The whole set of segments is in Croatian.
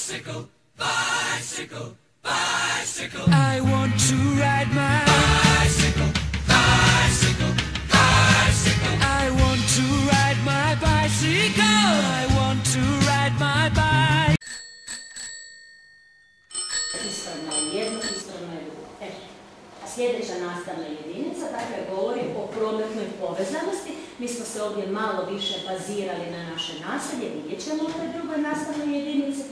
Bicycle, bicycle, bicycle. I want to ride my bicycle, bicycle, bicycle. I want to ride my bicycle. I want to ride my bike. Ispravno je jedno, ispravno je drugo. A sljedeća nastavna jedinica, dakle, govori o prometnoj povezanosti. Mi smo se ovdje malo više bazirali na naše naselje, vidjet ćemo u toj drugoj nastavnoj jedinici.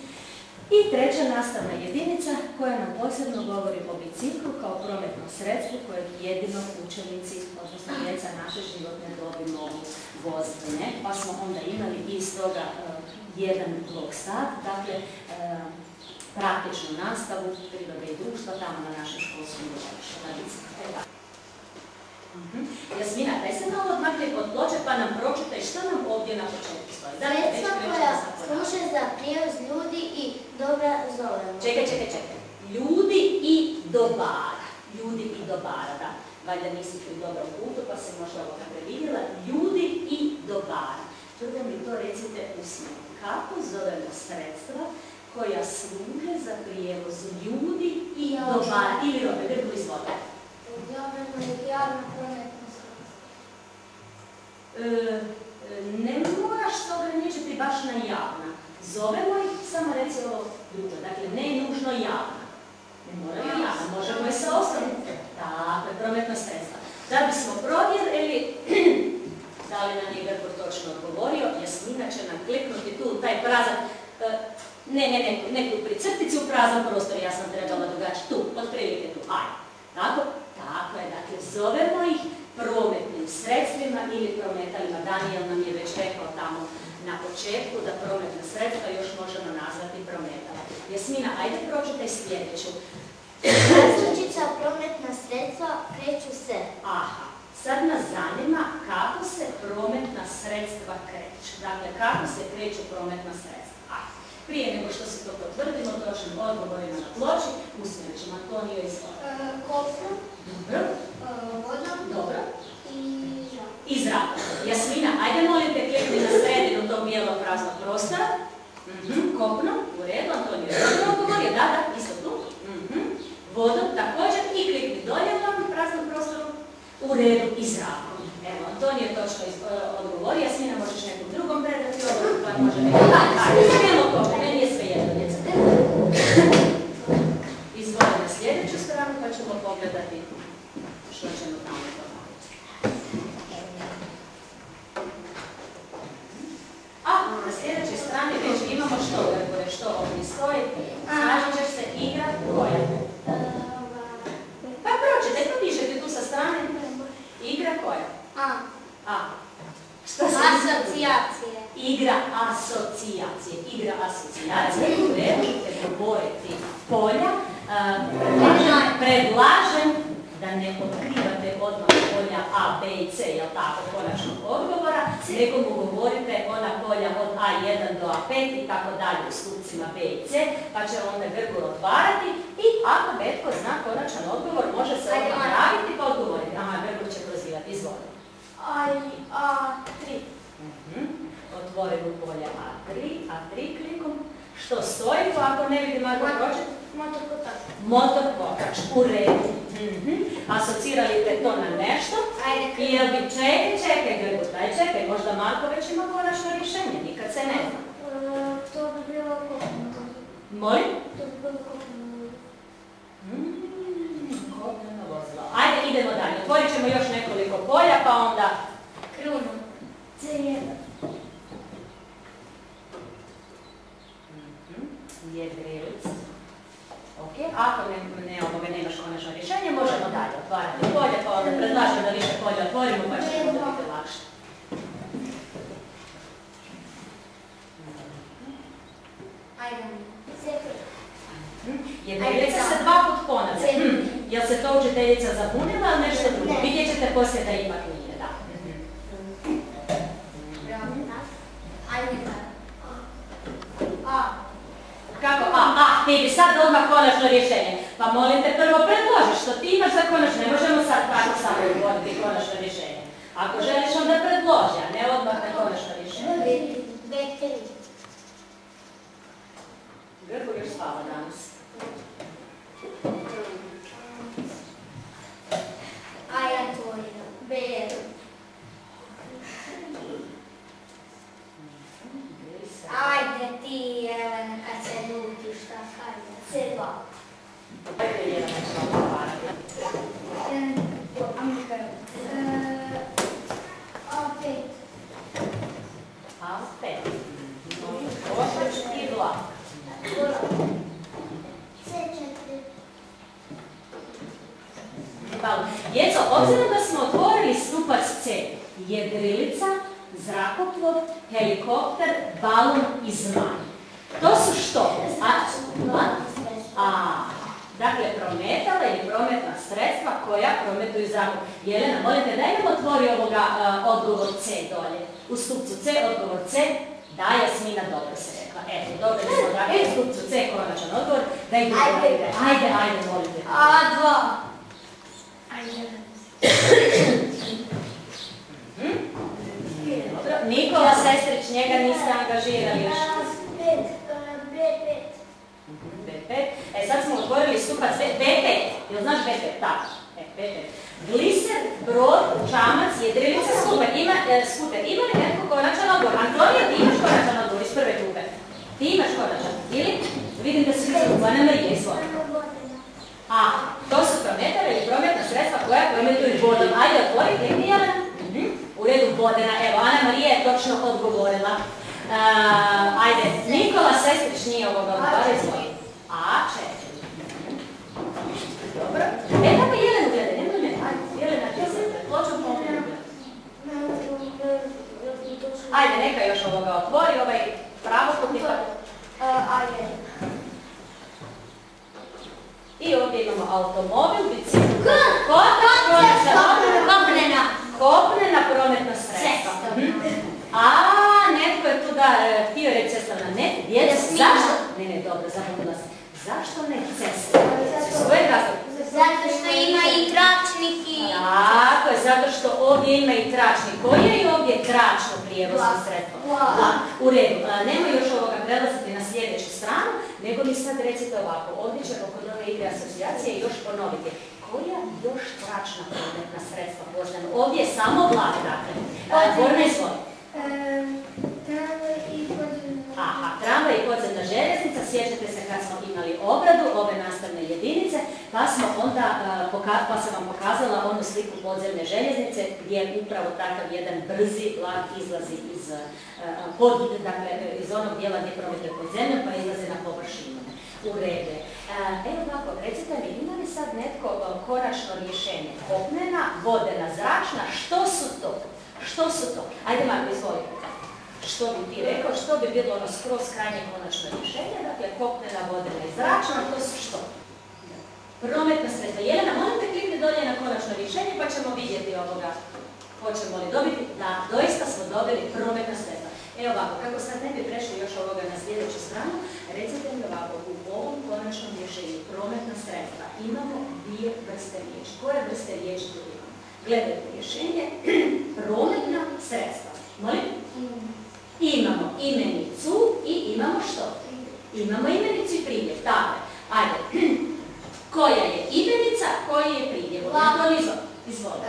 I treća nastavna jedinica koja nam posebno govori o biciklu kao prometnom sredstvu kojeg jedino učenici, odnosno djeca naše životne dobi mogu voziti. Pa smo onda imali iz toga jedan blok sat, dakle, praktičnu nastavu prirode i društva tamo na našem školskom igralištu na biciklu. Jasmina, daj se malo odmakli od ploče pa nam pročitaj što nam ovdje na početku stoji. Sredstva koja služe za prijevoz ljudi i dobra zovemo. Čekaj. Ljudi i dobara. Ljudi i dobara, da. Valjda nisi tu dobro u putu pa se možda ovoga previdjela. Ljudi i dobara. Prvo mi to recite usmeno. Kako zovemo sredstva koja služe za prijevoz ljudi i dobara? Ili robe, Grgu izvode. Javna prometna sredstva. Ne moraš se ograničiti baš na javna. Zovemo ih, samo reci ovo drugo. Dakle, ne nužno javna. Ne moraju javna, možemo i sa ostalim. Dakle, prometna sredstva. Da bismo provjerili, da li nam je Grgo točno odgovorio, Jasmina će nam kliknuti tu taj prazan, ne tu pri crtici u prazan prostor, ja sam trebala drugačiti tu, otprilike tu, ajde. Tako je, dakle, zovemo ih prometnim sredstvima ili prometalima. Daniel nam je već rekao tamo na početku da prometna sredstva još možemo nazvati prometala. Jasmina, ajde pročitaj sljedeću. Različica prometna sredstva kreću se. Aha, sad nas zanima kako se prometna sredstva kreću. Dakle, kako se kreću prometna sredstva. Prije nego što se to potvrdimo, točnim odgovorima na ploči, usmjerit ćemo Antonio izvoli. Kopnom. Dobro. Vodom. Dobro. I zrakom. Jasmina, ajde molim te klikni na sredinu tog bijelog praznog prostora. Kopnom, u redu, Antonio je dobro odgovorio, da, isto tu. Vodom također i klikni dolje u tom praznom prostoru, u redu i zrakom. Evo, Antonio je točno odgovorio, Jasmina možeš nekom drugom predati ovo, pa može nekom. Bijelo kopno, meni je sve jedno, djeca. Izvoli na sljedeću stranu pa ćemo pogledati što ćemo tamo dobaviti. A na sljedećoj strani već imamo što ovdje stoji. Snažit ćeš se igra koja? Pa pročitaj, pa pišete tu sa strane. Igra koja? asocijacije. Igra asocijacije. Igra asocijacije. U redu ćete govoriti polja. Predlažem da ne otkrivate odmah polja A, B i C, jel tako, konačnog odgovora, nego mu govorite ona polja od A1 do A5 i tako dalje u stupcima B i C, pa će onda Grgur otvarati i ako netko zna konačan odgovor, može se odmah javiti pa odgovoriti. Aha, Grgur će prozivati, izvoli. A3. Otvorimo polje A3 klikom. Što stoji, pa ako ne vidim ako pročete? Motokotač. Motokotač, u redu. Asocirali te to na nešto? I jel bi čekaj Grgur, čekaj, možda Marko već ima konačno rješenje, nikad se ne zna. To bi bilo kopno. Molim? To bi bilo kopno. Kopneno vozilo. Ajde, idemo dalje. Otvorit ćemo još nekoliko polja, pa onda... Kruna. C1. Jedrilic. Ok, ako nemaš konačno rješenje, možemo dalje otvarati polje, pa onda predlažem da više polje otvorimo, pa će onda biti lakše. Jedrilica se 2 put ponavlja. Jel se to učiteljica zabunila ili nešto drugo? Vidjet ćete poslije da ipak nije, da. Kako? Ti bi sad odmah konačno rješenje. Pa molim te prvo predložiš što ti imaš za konačno. Ne možemo sad tako samo govoriti konačno rješenje. Ako želiš onda predloži, a ne odmah na konačno rješenje. B3. Grgo A5. Košač i vlak. Djeco, obzirom da smo otvorili stupac C, jedrilica, zrakoplov, helikopter, balon i zmaj. To su što? Dakle, prometala ili prometna sredstva koja prometuju zrakom. Jelena, molite, daj nam otvori ovoga odgovor C dolje. U stupcu C, odgovor C, da, Jasmina, dobro se rekla. Eto, dobro smo da, u stupcu C, konačan odgovor. Ajde, molite. A2. Dobro, Nikola Sestrić, njega niste angažirali još. B5. Sad smo otvorili stupac B5. Jel znaš B5? Tako. B5. Gliser, brod, čamac, jedrilica, skuter. Ima li neko konačan odgovor? Antonija, ti imaš konačan odgovor iz prve grupe? Ti imaš konačan. Ili? Vidim da si Ana Marija izvoli. To su prometara ili prometna sredstva koja prometuju vodom. Ajde, otvori, klikni Jelena. U redu vodena. Evo, Ana Marija je točno odgovorila. Ajde, Nikola Sestrić nije ovoga odgovara, izvoli. A4. Dobro. Tako Jelenu gledaj, nemoj me. Jelena, ti se pločom pomenu. Ajde, neka još ovoga otvori, ovaj pravokutnik. Ajde. I ovdje imamo automobil, bicikl. Kopnena prometna sredstva. Netko je tu da htio reći cestovna. Ne, djeca, zašto? Ne, dobro, zapomnila sam. Zašto ne cestovna? Zato što ima i tračnik i... Tako je, zato što ovdje ima i tračnik. Koje je ovdje tračno prijevozno sredstvo? U redu, nema još ovoga prelaziti na sljedeću stranu, nego mi sad recite ovako, ovdje ćemo kod ove igre asocijacije još ponoviti. Koja još tračna prometna sredstva poznamo? Ovdje je samo vlak, dakle. Borna izvoli. Tramvaj i podzemna željeznica, sjećate se kad smo imali obradu ove nastavne jedinice, pa sam vam pokazala onu sliku podzemne željeznice gdje upravo takav jedan brzi vlak izlazi iz onog dijela gdje prometuje pod zemljom pa izlazi na površinu. U redu. Evo ovako, recite mi, ima li sad netko konačno rješenje? Kopnena, vodena, zračna, što su to? Ajde Marko, izvoli. Što bi ti rekao, što bi bilo ono skroz krajnje konačno rješenje, dakle kopnena, vodena i zračna, to su što? Prometna sredstva. Jelena, molim te klikni dolje na konačno rješenje pa ćemo vidjeti ovoga, hoćemo li dobiti. Da, doista smo dobili prometna sredstva. Evo ovako, kako sad ne bi prešli još ovoga na sljedeću stranu, recite mi ovako, u ovom konačnom rješenju prometna sredstva imamo dvije vrste riječi. Koje vrste riječi tu imamo? Gledajte rješenje, prometna sredstva. Molim? Imamo imenicu i imamo što? Imamo imenicu i pridjev. Dakle, ajde. Koja je imenica, koji je pridjev? Izvoli.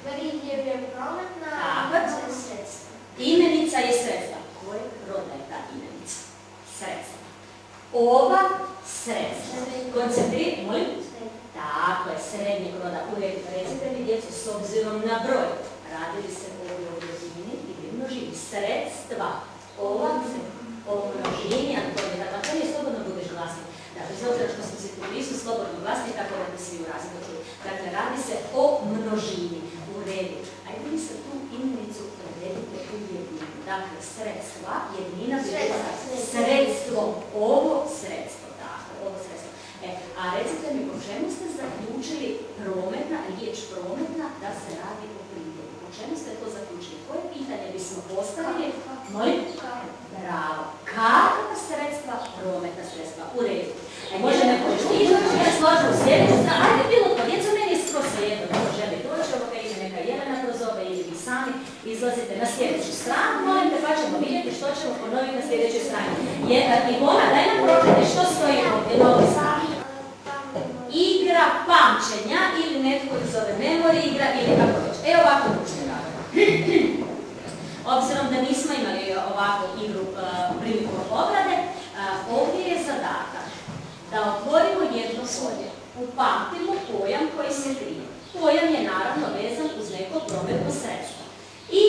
Pridjev je prometna, imenica je sredstva. Imenica je sredstva. Koje roda je ta imenica? Sredstva. Ova sredstva. Koncentrirati, molim? Tako je, srednjeg roda. Recite mi djecu, s obzirom na broj. Radili se ovdje o množini ili množini. Sredstva. Ova o množini, Antonija. Antonija, slobodno budeš glasni. Dakle, s obzirom što smo se tu blizu, slobodno glasni, tako da bi svi u razliku. Dakle, radi se o množini. U redu. Ajde mi se tu imenicu prevedite u jedninu. Dakle, sredstva, jednina bi bila sredstvo. Ovo sredstvo. Dakle, ovo sredstvo. A recite mi, po čemu ste zaključili prometna, riječ prometna, da se radi o pridjevu? Po čemu ste to zaključili? Koje pitanje bismo postavili? Molim? Bravo. Kakva sredstva? Prometna sredstva. U redu. Može neko čuti, ja složim u sljedeću stranu. Ajde, bilo to, djeca meni je skroz svejedno. Ko želi doći ovoga ili neka Jelena prozove ili vi sami izlazite na sljedeću stranu. Molim te, pa ćemo vidjeti što ćemo ponoviti na sljedećoj strani. Ivona, daj nam pročite što stoji ovdje na ovoj strani. Igra pamćenja ili netko iz ove memorije igra ili kako već. Evo ovako učite rada. Obzirom da nismo imali ovakvu igru prilikom obrade, ovdje je zadatak da otvorimo jedno polje. Upamtimo pojam koji se krije. Pojam je naravno vezan uz neko prometno sredstvo. I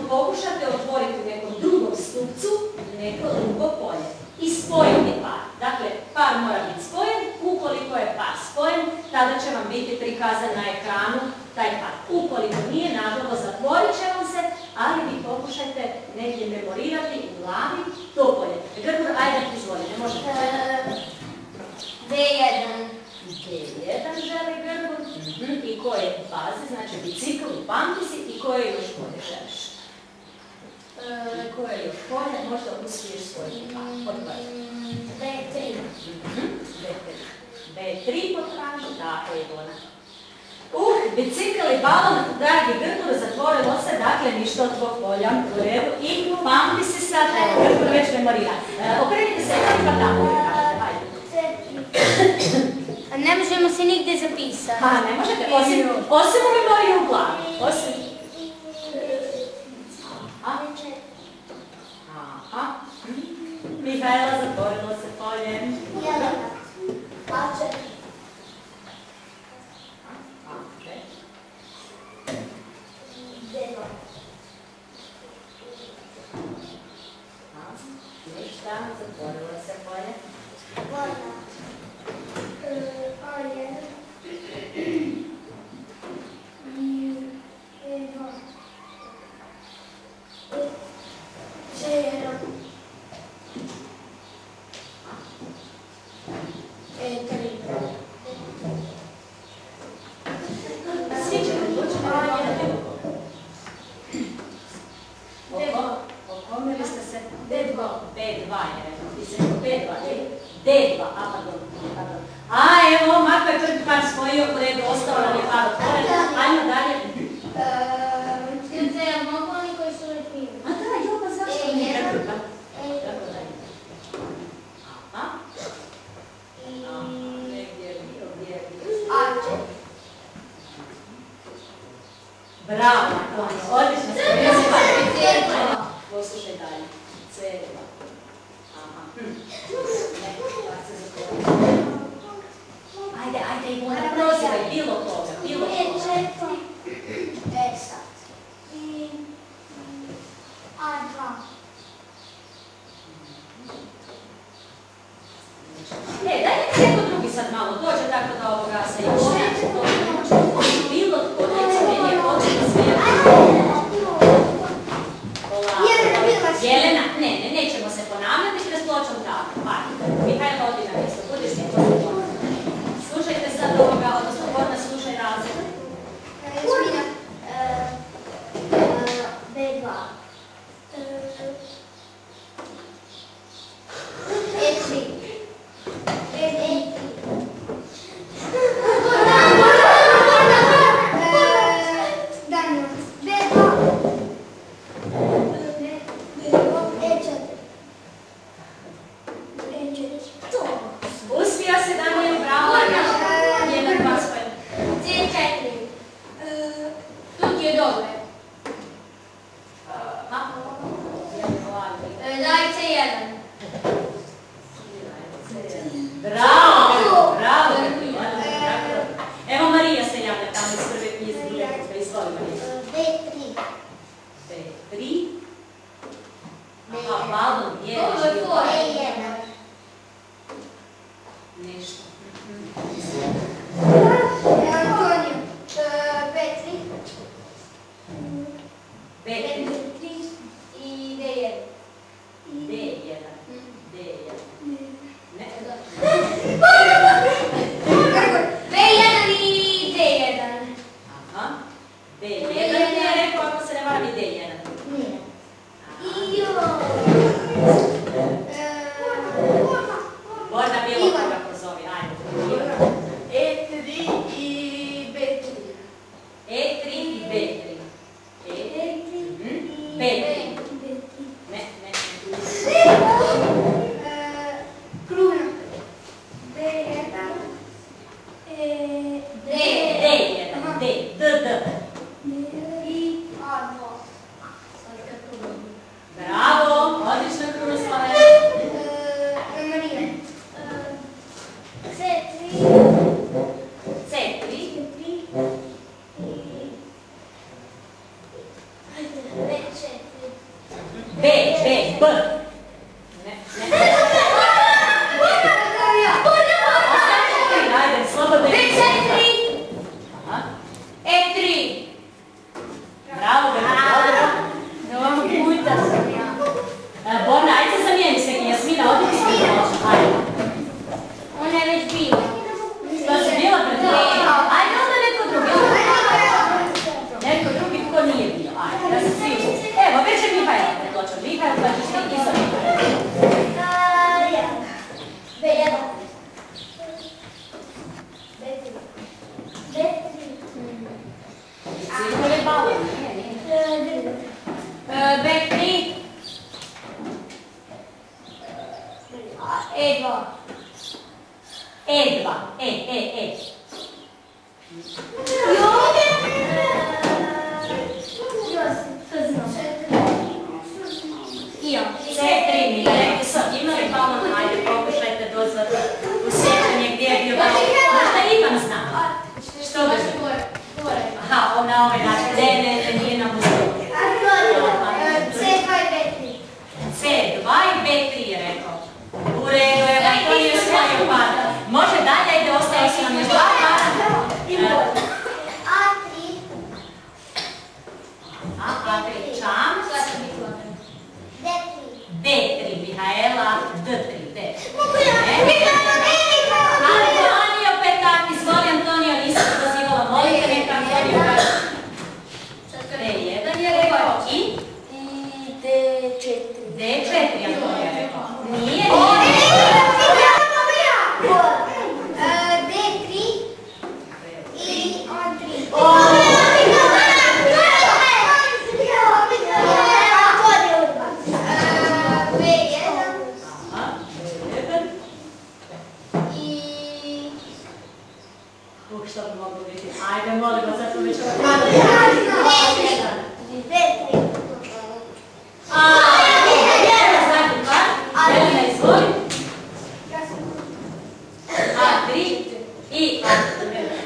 pokušate otvoriti u nekom drugom stupcu neko drugo polje. I spojiti par. Dakle, par mora biti spojen. Ukoliko je par spojen, tada će vam biti prikazan na ekranu taj par. Ukoliko nije, nažalost, zatvorit će vam se, ali vi pokušajte negdje memorirati u glavi to polje. Grgur, ajde, izvolite, možete. D1. D1 želi Grgur. I koje baze, znači bicikl, upamti si, i koje još polje želiš? Koje još polje, možda uspiješ svojiti par. B3. B3 potraži, tako je Bona. Bicikl i balon, dragi Grgur, zatvorilo se, dakle ništa od tvog polja, u redu, i pamti si sad, Grgur već memorira. Okrenite se, pa tako mi kažete, hajde. A ne možemo se nigdje zapisati. Ha, ne možete, osim u memoriju u glavi, osim. Aha. Mihajla, zatvorilo se polje. Pače. Ništa, zatvorilo se polje. Vojna. A1. E2. E0. E3. Svi ćemo odlučiti na bilo koga. Okomili ste se? B2 je rekao. Ti se rekao B2, D2, a pardon. A evo, Marko je prvi par spojio, u redu, ostalo nam je par otvoren. Ajmo dalje. Ja mogu oni koji su lepili. A da, jo, pa zašto ne rekao? Tako dalje. Aha. Gdje je bio? A4. Bravo, odlično ste. Poslušaj dalje. C2. Aha. Ajde, Ivona, prozivaj bilo koga, bilo koga. E sad. I A2. Daj neko drugi sad malo dođe tako da ovoga se još neće. Bilo tko, neće, meni je potrebno sve. Jelena, ne, nećemo se ponavljati, s pločom tako. Mihajla, odi na mjesto, budiš se to. Slušajte sad ovoga, odnosno Borna, slušaj razred. B2. E3. E3. Daniel. B2. Uspio se Daniel, bravo, jedan dva svoje. C4. Tu ti je dobro. Daj C1. Bravo. Evo Marija se javlja tamo iz prve iz druge kupe, izvoli Marija. B3. B3. Aha, balon, je. E1. Nešto. Antonio. B3. B3. I D1. D1. Ne. B1 i D1. Aha. D1 je rekao, ako se ne varam, i D1. Nije. E2. E2. C3 mi rekli su, imali balon, ajde pokušajte dozvati u sjećanje gdje je bio balon. Možda Ivan zna. Što ga zna? Aha, na ovaj način. Ne, nije nam uzelo. C2 i B3. C2 i B3 je rekao. U redu, evo, to nije svojio pada. Može dalje, ide, ostalo su nam još dva pada. A3. A3 Čamac. D3 Mihaela, D3, Antonio Petak, izvoli Antonio, nisam pozivala, molite neka Antonio kaže. D1 je rekao i D4 Antonio je rekao. Nije. D3 i A3. Što bi moglo biti? Ajde, molimo, sad smo već ovo A3 i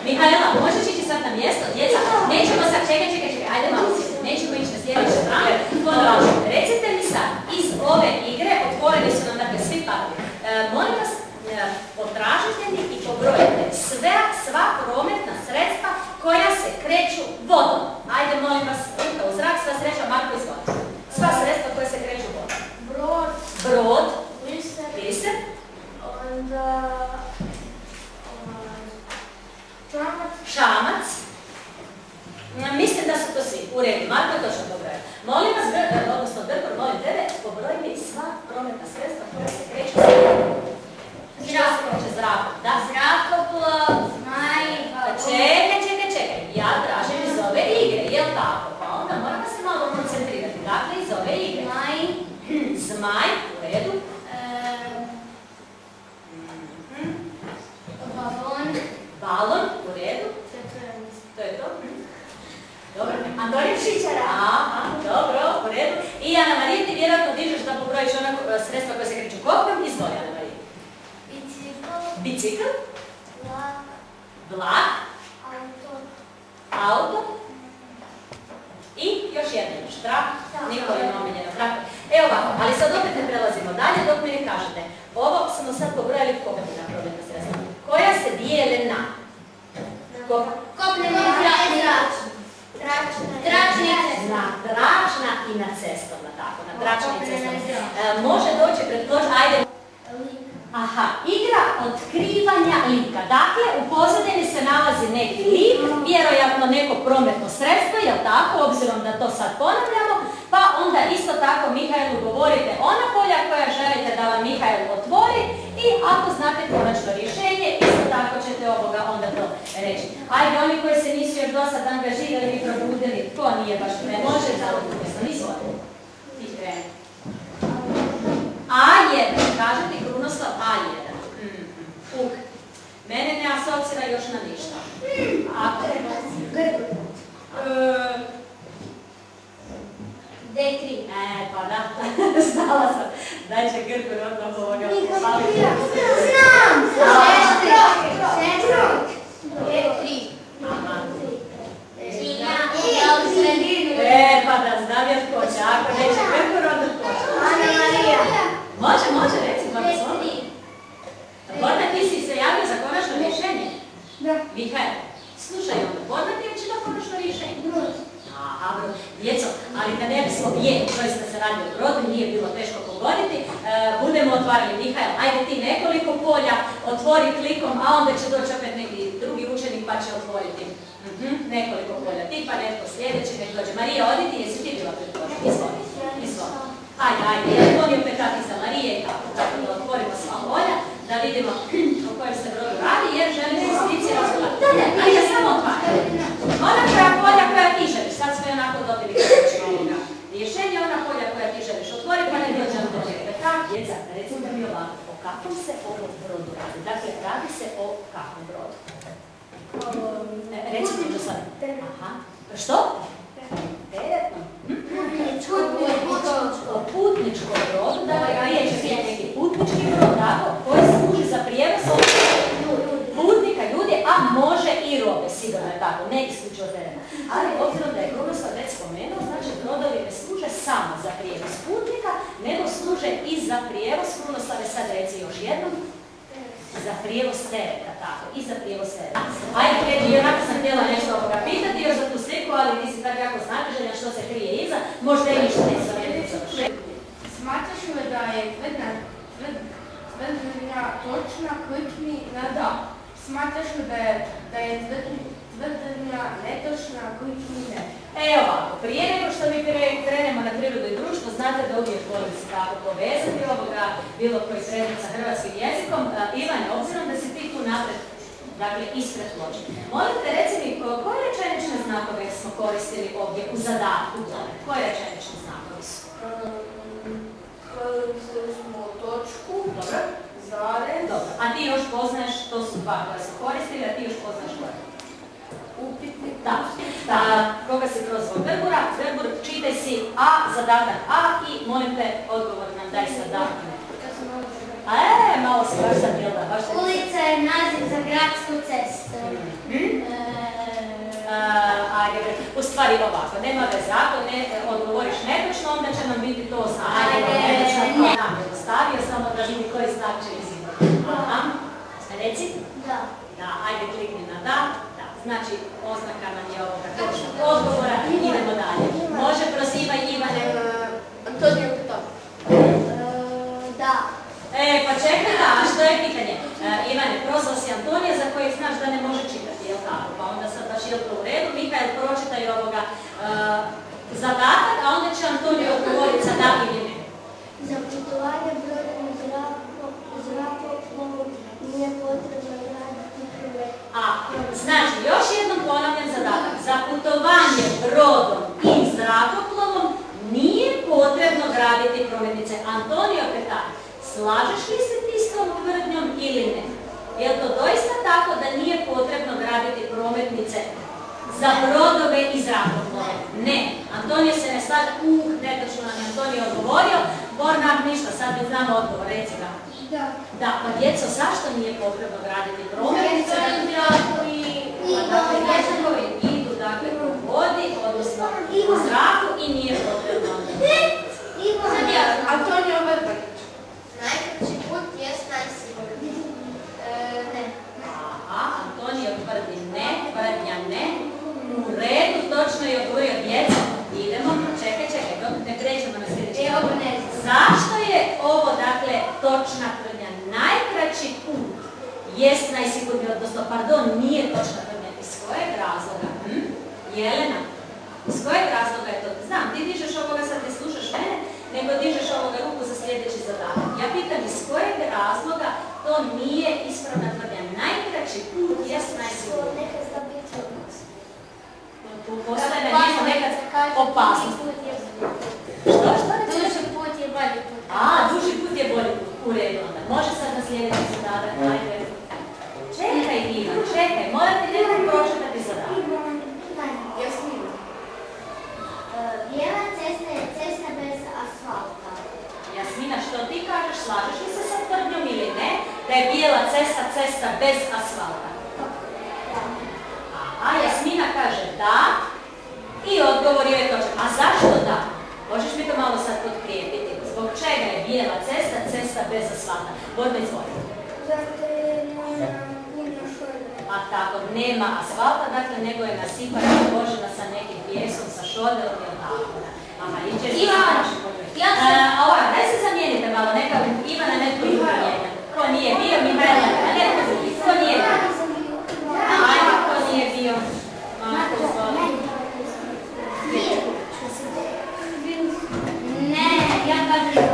Mihaela, možeš ići sad na mjesto? Djeca, nećemo sad, čekaj, ajde malo sjeti, nećemo ići na sljedeću stranu. Recite mi sad, iz ove igre otvoreni su nam dakle svi padovi. Molim vas, potražite mi i pobrojite sva prometna sredstva koja se kreću vodom. Ajde, molim vas, ruka u zrak, sva sreća, Marko izvoli. Sva sredstva koja se kreću vodom. Brod. Biser. Onda... Čamac. Mislim da su to svi. U redu, Marko je točno pobrojao. Molim vas, odnosno Grgor, molim tebe, pobroj mi sva prometna sredstva koja se kreću vodom. Zrakoplov. Da, zrakoplov. Čekaj. Ja tražim iz ove igre, jel tako? Pa onda moramo se malo koncentrirati. Dakle, iz ove igre. Zmaj, u redu. Balon, u redu. To je to. Dobro. Antonija Šičara. Aha, dobro, u redu. I Ana Marija, ti vjerojatno dižeš da pobrojiš ona sredstva koja se kreću kopnom. Izvoli, Ana Marija. Bicikl. Vlak. Auto. I još jedna štrak. Niko je omiljeno trak. Evo ovako, ali sad opet ne prelazimo dalje dok mi ne kažete. Ovo smo sad pobrojali kopnena prometna sredstva. Koja se dijele na? Kopnena i tračna i na cestovna, tako, na tračna i cestovna. Može doći predložiti, ajde. Aha, igra otkrivanja lika. Dakle, u pozadini se nalazi neki lik, vjerojatno neko prometno sredstvo, jel tako, obzirom da to sad ponavljamo, pa onda isto tako Mihajlu govorite ona polja koja želite da vam Mihajl otvori i ako znate konačno rješenje, isto tako ćete ovoga onda to reći. Ajde, oni koji se nisu još do sad angažirali i probudili, to nije baš ne može da odmjesto, nisu ovdje. Ti kreni. A1, kaže ti Krunoslav A1. Mene ne asocira još na ništa. D3. Pa da, znala sam. Daj će Grgur odmah ovoga postaviti. Znam! Sestro! D3. Pa da znam jer ko će, ako neće Grgur onda ko će. Ana Marija. Može, reci, blagoslova. Borna, ti si se javio za konačno rješenje? Da. Mihajl, slušaj onda, Borna ti je već ima konačno rješenje. Aha, brod. Djeco, ali kad ne bismo doista se radi o brodu, nije bilo teško pogoditi, budemo otvarali. Mihajl, ajde ti nekoliko polja, otvori klikom, a onda će doći opet neki drugi učenik pa će otvoriti. Nekoliko polja, ti pa netko sljedeći, nek dođe. Marija, odi ti, jesi ti bila pretvoriti? Izvoli. Ajde, Antonio Petak iza Marije i tako da otvorimo sva polja, da vidimo o kojem se brodu radi, jer želim se slici razgovarati. Ajde, samo otvarati. Ona polja koja ti želiš, sad smo onako dobili rješenje, ona polja koja ti želiš otvori, pa ne dođe Antonio Petak, Djeca, recite mi ovako, o kakvom se ovo brodu radi? Dakle, radi se o kakvom brodu? Recite mi do sada. Aha. Što? Teretnom. O putničkom brodu, dakle, prije će biti neki putnički brod, tako, koji služi za prijevoz putnika, ljudi, a može i robe, sigurno je tako, ne isključivo terena. Ali obzirom da je Krunoslav već spomenuo, znači brodovi ne služe samo za prijevoz putnika, nego služe i za prijevoz, Krunoslave, sad reci još jednom, za prijevoz tereta, tako, i za prijevoz tereta. Ajde, Kredi, onako sam htjela nešto ovoga pitati još za tu sliku, ali nisi tako jako znatiželja što se krije iza, možda i ništa nisam jedin. Smatraš li da je tvrdnja točna, klikni na da? Smatraš li da je tvrdnja netočna, klikni ne? Ovako, prije nego što mi krenemo na prirodu i društvo, znate da uvijek volim se tako povezati ovoga bilo koji predmet sa hrvatskim jezikom. Ivane, obzirom da si ti tu napred, dakle ispred ploče, molim te reci mi koje rečenične znakove smo koristili ovdje u zadatku? Koje rečenične znakove su? Koristili smo točku, Dobro. zarez. Dobro. A ti još poznaš, to su dva koje smo koristili, a ti još poznaš koje? Upitnik. Da. Koga si kroz Verbura? Verbur, čitaj si A, zadatak A i molim te odgovor nam daj zadatak. Malo si baš sad jel da, baš sad. Ulica je naziv za gradsku cestu. Ajde, u stvari ovako, nema veze, ako ne odgovoriš netočno, onda će nam biti to znak. Ajde, nam je ostavio, samo da vidi koji znak će izimati. Aha, reci? Da. Da, ajde klikni na da. Znači, oznaka nam je ovoga točnog odgovora, idemo dalje. Može, prozivaj Ivane. Antonio Petov. Da. Pa čekaj da, a što je pitanje? Ivane, prozvao si Antonija za kojeg znaš da ne može čitati, jel tako? Pa onda sad baš je to u redu. Mikael, pročitaj ovoga zadatak, a onda će Antonio odgovoriti sa da ili ne. Za putovanje brodom zrakoplovom nije potrebno raditi prve. Znači, još jednom ponavljam zadatak. Za putovanje brodom i zrakoplovom nije potrebno graditi prometnice. Antonio Petar, slažeš li se ti s tom tvrdnjom ili ne? Je li to doista tako da nije potrebno graditi prometnice za brodove i zrakoplove? Ne. Antonio se ne slaže. Netočno nam je Antonio odgovorio. Borna, ništa, sad mi znamo odgovor, reci ga. Da, pa djeco, zašto nije potrebno graditi prometnice? Dakle, ježakovi idu u vodi, odnosno u zraku i nije potrebno. Antonio Verbarić. Najkraći put je najsigurniji. Ne. Antonio tvrdi ne, tvrdnja ne. U redu, točno je odgovorio djeca. Idemo, čekaj, dok ne pređemo na sljedeći. Zašto je ovo, dakle, točna tvrdnja? Najkraći put jest najsigurniji, odnosno, nije točna tvrdnja. Iz kojeg razloga? Jelena, iz kojeg razloga je to? Znam, ti dižeš ovoga, sad ne slušaš mene, nego dižeš ovoga ruku za sljedeći zadatak. Ja pitam iz kojeg razloga to nije ispravna tvrdnja. Najkraći put jest najsigurniji. Nekad zna biti opasno. Tu postaje na njemu nekad opasnost. Što? Duži put je bolji put. Duži put je bolji put. U redu onda. Može sad na sljedeći zadatak. Ajde. Čekaj, Ivan, čekaj. Morate nekom pročitati zadatak. Jasmina. Bijela cesta je cesta bez asfalta. Jasmina, što ti kažeš? Slažeš li se sa tvrdnjom ili ne? Da je bijela cesta cesta bez asfalta? Jasmina kaže da i odgovor je točan. A zašto da? Možeš mi to malo sad potkrijepiti? Zbog čega je bijela cesta cesta bez asfalta? Borba, izvoli. Zato je nema puno šore. Tako, nema asfalta, dakle, nego je nasipana požena sa nekim pijesom, sa šoderom ili tako. Ivan, daj se zamijenite malo, neka Ivana netko izmijenja. Ko nije bio, Mihajla, a netko drugi. Ko nije bio? Ajde, ko nije bio? Marko, izvoli. Ne, ja kažem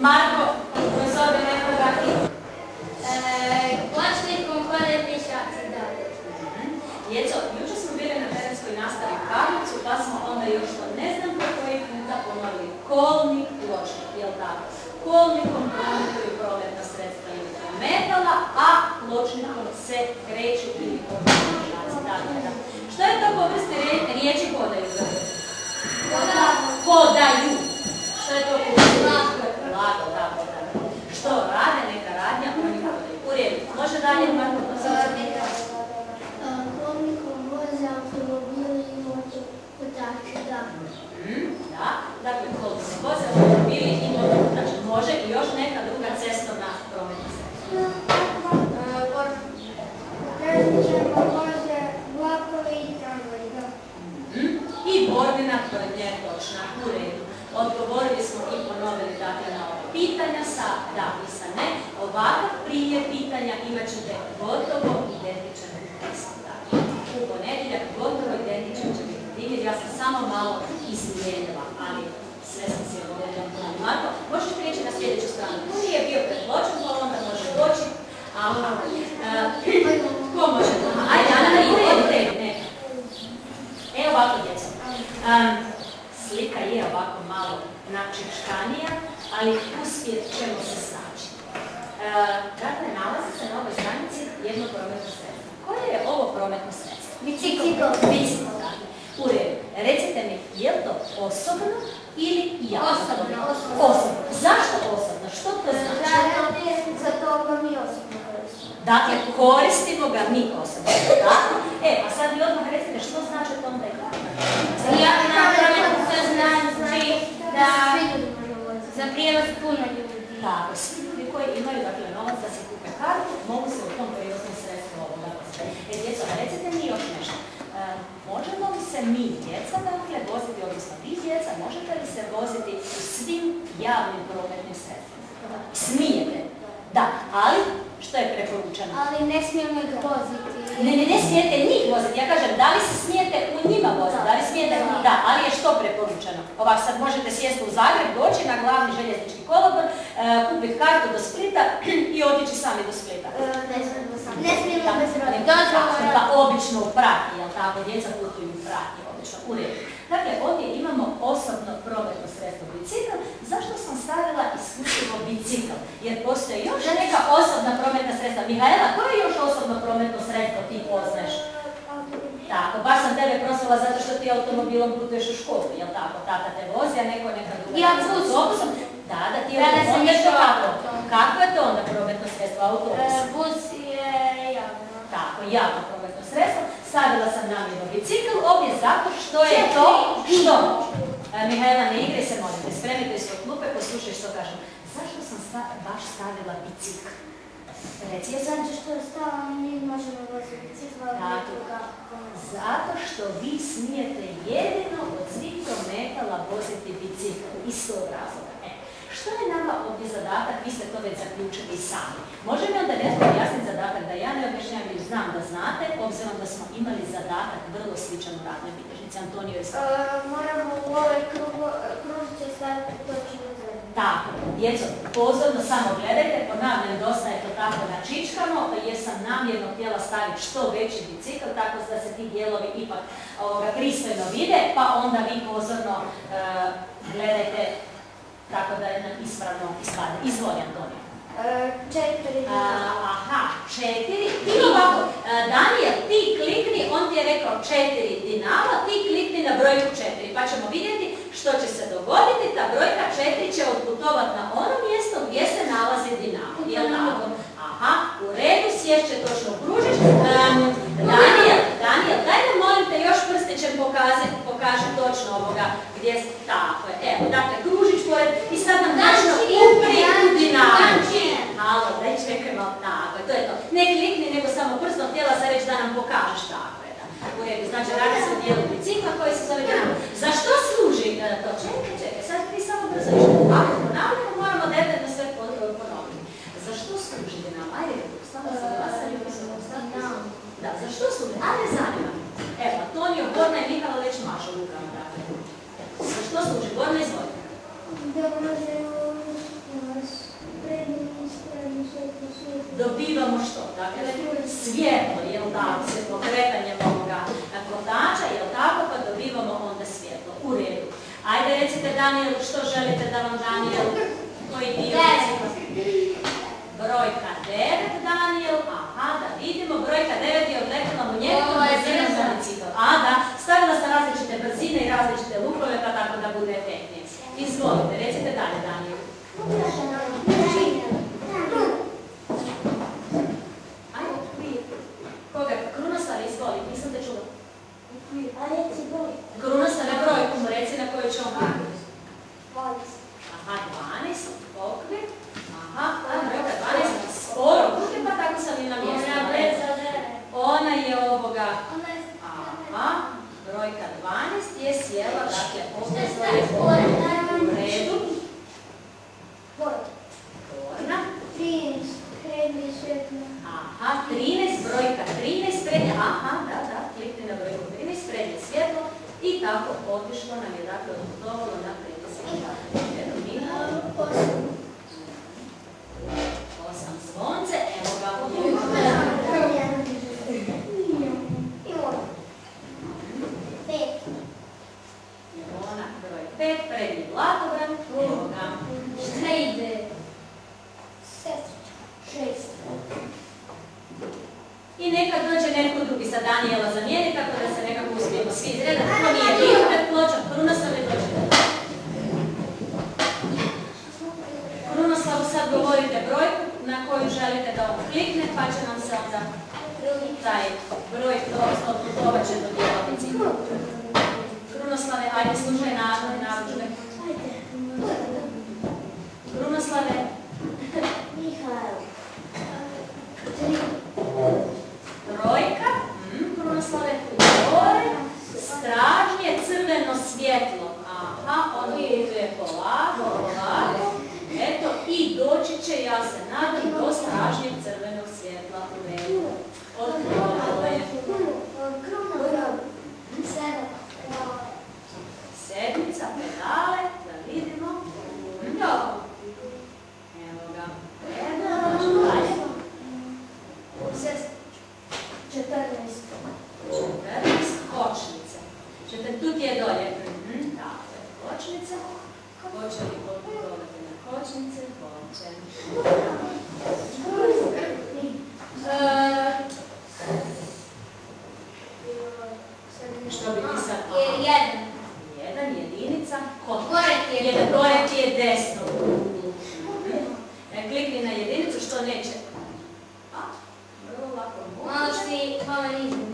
Marko, pozove nekoga ti. Pločnikom hode pješaci dalje. Djeco, jučer smo bili na terenskoj nastavi u Karlovcu, pa smo onda još to ne znam po koji puta ponovili. Kolnik pločnik, jel tako? Ko kolnikom prometuju prometna sredstva ili prometala, a pločnikom se kreću ili podaju. Što je to po vrsti riječi podaju? Podaju. Što je to po vrsti riječi? Lago, da, podaju. Što rade, neka radnja, oni podaju. U redu. Može dalje, Marko? Kolnikom voze automobili i motokotači, da. Da, dakle, kolnikom voze automobili i motokotači. Može i još neka druga cestovna prometna sredstva. Željezničarima voze vlakovi i tramvaji, da. I borbina tvrdnja je točna. U redu. Odgovorili smo i ponovili dakle na ova pitanja sa da i sa ne. Ovakav primjer pitanja imat ćete gotovo identičan isti dan. U ponedjeljak gotovo identičan će biti primjer. Ja sam samo malo izmijenila, ali sve sam si odgovorila na Marko. Možeš prijeći na sljedeću stranu. Tu nije bio pred pločom, pa onda može doći. Ko može? Ajde, Ana, ide, ne. Evo ovako, djeco. Slika je ovako malo načipškanija, ali uspjet ćemo se snaći. Dakle, nalazi se na ovoj stranici jedno prometno sredstvo. Koje je ovo prometno sredstvo? Bicikl. Bicikl, da. U redu. Recite mi, je li to osobno ili javno? Osobno. Zašto osobno? Što to znači? Za to ga mi osobno koristimo. Dakle, koristimo ga mi osobno. Tako? A sad vi odmah recite što znači to onda je javno? Javna prometna znači da za prijevoz puno ljudi. Tako, svi ljudi koji imaju dakle, novac da se kupe kartu, mogu se u tom prijevoznom sredstvu voziti. Djeco, recite mi još nešto. Možemo li se mi, djeca, dakle, voziti, odnosno vi, djeca, možete li se voziti u svim javnim prometnim sredstvima? Smijete. Da, ali što je preporučeno? Ali ne smijemo ih voziti. Ne smijete njih voziti. Ja kažem, da li se smijete u njima voziti? Da li smijete? Da, ali je što preporučeno? Ovako, sad možete sjesti u Zagreb, doći na glavni željeznički kolodvor, kupiti kartu do Splita i otići sami do Splita. Ne smijemo bez roditelja. Pa obično u pratnji, jel tako? Djeca putuju u pratnji, obično u redu. Dakle, ovdje imamo osobno prometno sredstvo bicikl. Zašto sam stavila isključivo bicikl? Jer postoje još neka osobna prometna sredstva. Mihaela, koje je još osobno prometno sredstvo ti poznaješ? Tako, baš sam tebe prosila zato što ti automobilom putuješ u školu, jel tako? Tata te vozi, a neko neka druga. Ja busom. Da, ti automobil. Kako je to onda prometno sredstvo? Autobus? Bus je javno. Tako, javno prometno sredstvo. Stavila sam namjerno bicikl ovdje zato što je to što? Mihaela, ne igraj se, molite, spremite iz klupe, poslušaj što kažem. Zašto sam baš stavila bicikl? Reci je zato što mi možemo voziti bicikl, zato što vi smijete jedino od svih prometala voziti bicikl iz tog razloga. Što je nama ovdje zadatak? Vi ste to već zaključili sami. Može mi onda netko objasniti zadatak da ja ne objašnjam ili znam da znate, obzirom da smo imali zadatak vrlo sličan u radnoj bilježnici. Antonio je stavio. Moramo u ovoj kružice staviti točno zredno. Tako, djeco, pozorno samo gledajte, ponavljam, dosta je to tako načičkano, jer sam namjerno htjela staviti što veći bicikl, tako da se ti dijelovi ipak pristojno vide, pa onda vi pozorno gledajte tako da je nam ispravno ispadne. Izvoli, Antonio. 4. Aha, 4. Ti ovako, Daniel, ti klikni, on ti je rekao 4 dinama, ti klikni na brojku 4, pa ćemo vidjeti što će se dogoditi. Ta brojka 4 će odputovati na ono mjesto gdje se nalazi dinamo. Jel tako? Aha, u redu, sješće točno u kružić. Daniel, daj me molim te još prstićem pokaži točno ovoga gdje se... Tako je, evo, dakle, kružić pored i sad nam točno upri u dinamu. Halo, daj čekaj malo, tako je, to je to. Ne klikni, nego samo prstom htjela sam reći da nam pokažeš, tako je. U redu, znači radi se o dijelu bicikla koji se zove dinamo. Za što služi to? Čekaj, sad ti samo brzo išli. Ako ponavljamo, moramo detaljno sve ponoviti. Za što služi dinamo? Ajde, stvarno se glasali, da, za što služi? Ajde, zanima. Evo, Antonio, Gorna i Mihala već mašu rukama, dakle. Za što služi? Gorna, izvoli. Da možemo dobivamo što? Dakle, svjetlo, jel tako? Svjetlo kretanjem ovoga kotača, jel tako? Pa dobivamo onda svjetlo. U redu. Ajde, recite Danielu, što želite da vam Daniel, koji koji dio bicikla? Brojka 9, Daniel. Aha, da vidimo. Brojka 9 je odletila mu njegovom brzinom za bicikl. A, da. Stavila sam različite brzine i različite lukove, pa tako da bude efektnije. Izvolite, recite dalje, Daniel. Ajde. Koga? Krunoslav, izvoli, nisam te čula. Krunoslav je brojku, mu reci na koju će on biti. Aha, 12, okvir. Aha, brojka 12, sporo, pa tako sam i na mjestu. Ona je ovoga. Aha, brojka 12 je sjela, dakle, obvezno je u redu. Gorna. 13, Aha, 13, brojka 13, prednje, aha, da, klikni na brojku 13, prednje svjetlo i tako otišlo nam je, dakle, odgotovalo na prednje svjetlo. 8 zvonce, evo ga u njegu. Ona, broj 5, prednji blatobran, evo ga. Šta ide? 6. I nekad dođe netko drugi sa Daniela zamijeni, tako da se nekako uspijemo svi izredati. To nije bio pred pločom, Krunoslav je dođe. Krunoslavu sad govorite brojku na koju želite da on klikne, pa će nam se onda taj broj odgotovat će do dijela bicikla. Krunoslave, ajde slušaj narudžbe. Krunoslave. Mihajlo. Brojka, Krunoslave, gore, stražnje crveno svjetlo. Aha, on putuje polako. Eto, i doći će, ja se nadam, do stražnjeg crvenog svjetla u redu. Odkrovalo je. Sedmica, pedale, da vidimo. Evo ga. Evo, dalje. 14, kočnice. Tu ti je dolje. Tako je, kočnice. Hoće li podputovati na kočnice? Hoće. Što bi ti sad? Jedan, jedinica, kočnica. Jedan gore ti je desno. Klikni na jedinicu, što neće? Vrlo lako.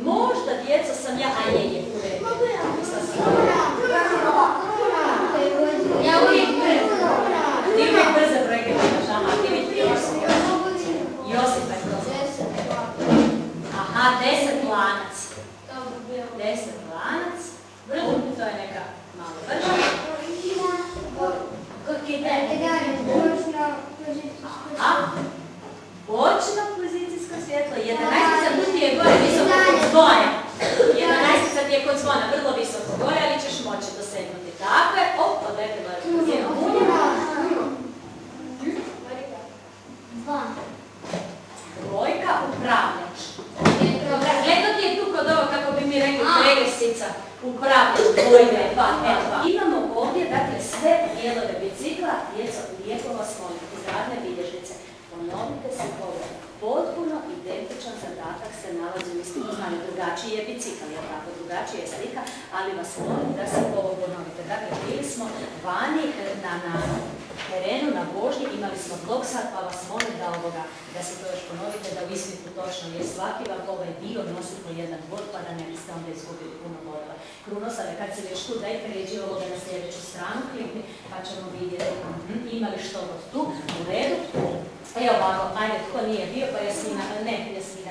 Možda, djeca sam ja, a je u redu. Ja uvijek brzo. Ti uvijek brzo brojke imaš, aha, ti već Josip. Josip je prosto. Aha, 10 lanac. 10 lanac. Brzo, to je neka malo brža. Aha. Bočno pozicijsko svjetlo. 11 tu ti je gore visoko kod zvona. 11 ti je kod zvona, vrlo visoko gore, ali ćeš moći dosegnuti. Tako je, odletila je pozicijeno munje. Brojka upravljač. Gledao ti je tu kod ovo, kako bi mi rekli, pregresica. Upravljač, dvojne, dva. Imamo ovdje, dakle, sve dijelove bicikla, djeco, lijepo vas molim, iz radne bilježnice. Ponovite se ovo. Potpuno identičan zadatak se nalazi u istom znanju. Drugačiji je bicikl, je tako, drugačija je slika, ali vas molim da se ovo ponovite. Dakle, bili smo vani na terenu, na vožnji, imali smo bloksat, pa vas molim da se to još ponovite, da u istom točno je svaki vam ovaj dio nosi po jedan bod, pa da ne biste onda izgubili puno bodova. Krunoslave, kad se već tu, daj pređi ovoga na sljedeću stranu, klikni, pa ćemo vidjeti imali što od tu, u redu. Evo ovako, ajde, tko nije bio, pa Jasmina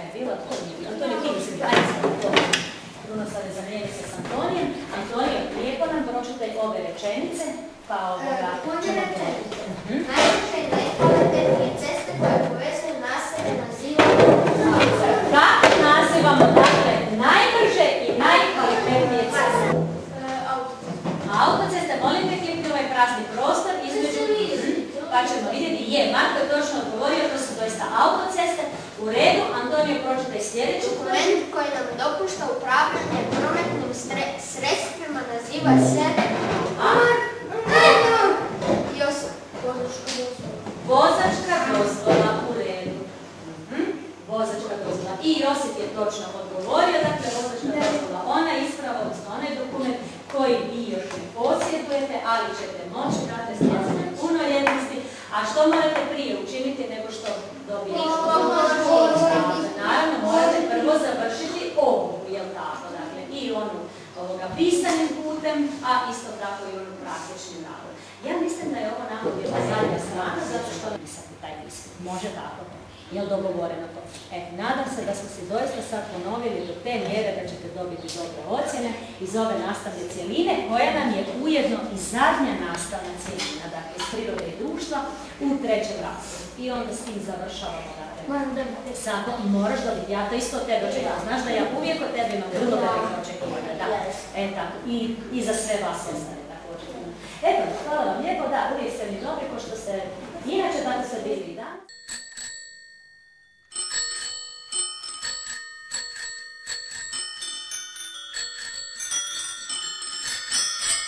je bila, tko nije bio, Antonije, kini se bio, ajde sam to. Krunoslave, zamijeni se s Antonijem. Antonije, lijepo nam pročitaj ove rečenice, pa ovoga... Najviše i najkvalitetnije ceste koje povezuju naselje nazivamo... Kako nazivamo, dakle, najbrže i najkvalitetnije ceste? Autoceste, molim te klikni ovaj prazni prostor između... Pa ćemo vidjeti, Marko je točno odgovorio, to su doista autoceste. U redu, Antonio, pročitaj sljedeću. Dokument koji nam dopušta upravljanje prometnim sredstvima naziva se... Josip. dozvola, u redu. Vozačka dozvola. I Josip je točno odgovorio, dakle vozačka dozvola, ona isprava, odnosno onaj dokument koji vi još ne posjedujete, ali ćete moći dati stjecanje punoljetnosti. A što morate prije učiniti nego što dobijete? Naravno, morate prvo završiti obuku, jel tako? Dakle, i onu pisanim putem, a isto tako i onu praktičnim radom. Ja mislim da je ovo nama bila zadnja strana, zato što napisati taj ispit. Može tako? Je li dogovoreno to? Nadam se da smo si doista sad ponovili do te mjere da ćete dobiti dobre ocjene iz ove nastavne cjeline, koja nam je ujedno i zadnja nastavna cjelina, dakle iz prirode i društva u 3. razredu. I onda s tim završavamo. Samo i moraš dobiti, ja to isto od tebe očekujem. Znaš da ja uvijek od tebe imam vrlo velike očekivanja, da. Tako, i za sve vas ostane također. Eto, hvala vam lijepo, da, uvijek ste mi dobri, ko što se inače tako se bili i danas.